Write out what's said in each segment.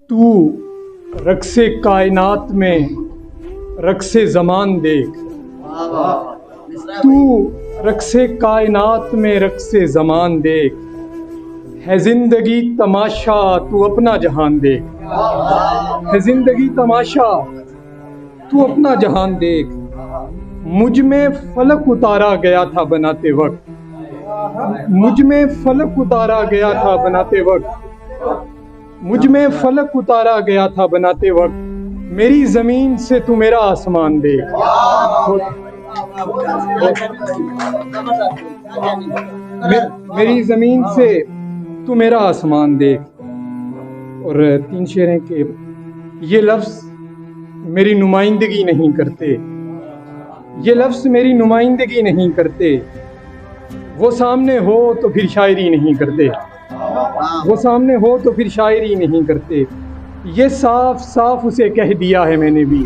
تو رقص کائنات میں رقص زمان دیکھ، تو رقص کائنات میں رقص زمان دیکھ، ہے زندگی تماشا تو اپنا جہان دیکھ، ہے زندگی تماشا تو اپنا جہان دیکھ۔ مجھ میں فلک اتارا گیا تھا بناتے وقت، مجھ میں فلک اتارا گیا تھا بناتے وقت، مجھ میں فلک اتارا گیا تھا بناتے وقت، میری زمین سے تو میرا آسمان دیکھ، میری زمین سے تو میرا آسمان دیکھ۔ اور 3 شعر ہیں کہ یہ لفظ میری نمائندگی نہیں کرتے، یہ لفظ میری نمائندگی نہیں کرتے، وہ سامنے ہو تو پھر شاعری نہیں کرتے، وہ سامنے ہو تو پھر شاعری نہیں کرتے۔ یہ صاف صاف اسے کہہ دیا ہے میں نے بھی،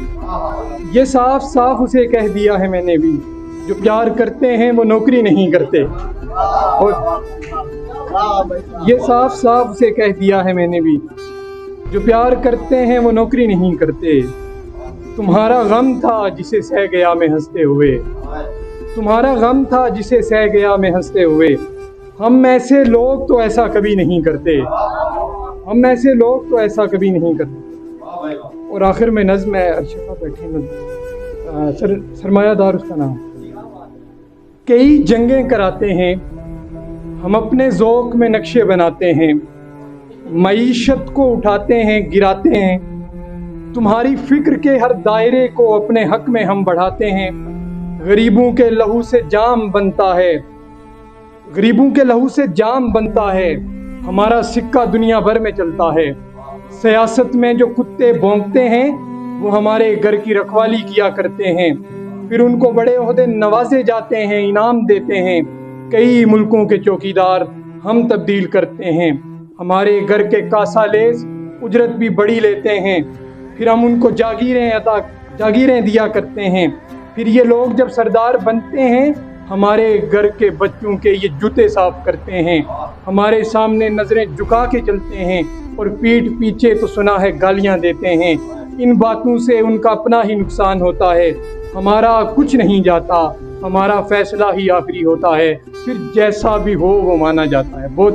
یہ صاف صاف اسے کہہ دیا ہے میں نے بھی، جو پیار کرتے ہیں وہ نوکری نہیں کرتے، یہ صاف صاف اسے کہہ دیا ہے میں نے بھی، جو پیار کرتے ہیں وہ نوکری نہیں کرتے۔ تمہارا غم تھا جسے سہ گیا میں ہنستے ہوئے، تمہارا غم تھا جسے سہ گیا میں ہنستے ہوئے، ہم ایسے لوگ تو ایسا کبھی نہیں کرتے، ہم ایسے لوگ تو ایسا کبھی نہیں کرتے۔ اور آخر میں نظم ہے، ارشفہ بیٹھی نظم، سرمایہ دار اس کا نام۔ کئی جنگیں کراتے ہیں ہم، اپنے ذوق میں نقشے بناتے ہیں، معیشت کو اٹھاتے ہیں گراتے ہیں، تمہاری فکر کے ہر دائرے کو اپنے حق میں ہم بڑھاتے ہیں۔ غریبوں کے لہو سے جام بنتا ہے، غریبوں کے لہو سے جام بنتا ہے، ہمارا سکہ دنیا بھر میں چلتا ہے۔ سیاست میں جو کتے بھونکتے ہیں وہ ہمارے گھر کی رکھوالی کیا کرتے ہیں، پھر ان کو بڑے عہدے نوازے جاتے ہیں، انعام دیتے ہیں۔ کئی ملکوں کے چوکیدار ہم تبدیل کرتے ہیں، ہمارے گھر کے کاسا لیس اجرت بھی بڑی لیتے ہیں، پھر ہم ان کو جاگیریں دیا کرتے ہیں۔ پھر یہ لوگ جب سردار بنتے ہیں ہمارے گھر کے بچوں کے یہ جوتے صاف کرتے ہیں، ہمارے سامنے نظریں جھکا کے چلتے ہیں اور پیٹھ پیچھے تو سنا ہے گالیاں دیتے ہیں۔ ان باتوں سے ان کا اپنا ہی نقصان ہوتا ہے، ہمارا کچھ نہیں جاتا، ہمارا فیصلہ ہی آخری ہوتا ہے، پھر جیسا بھی ہو وہ مانا جاتا ہے۔ بہت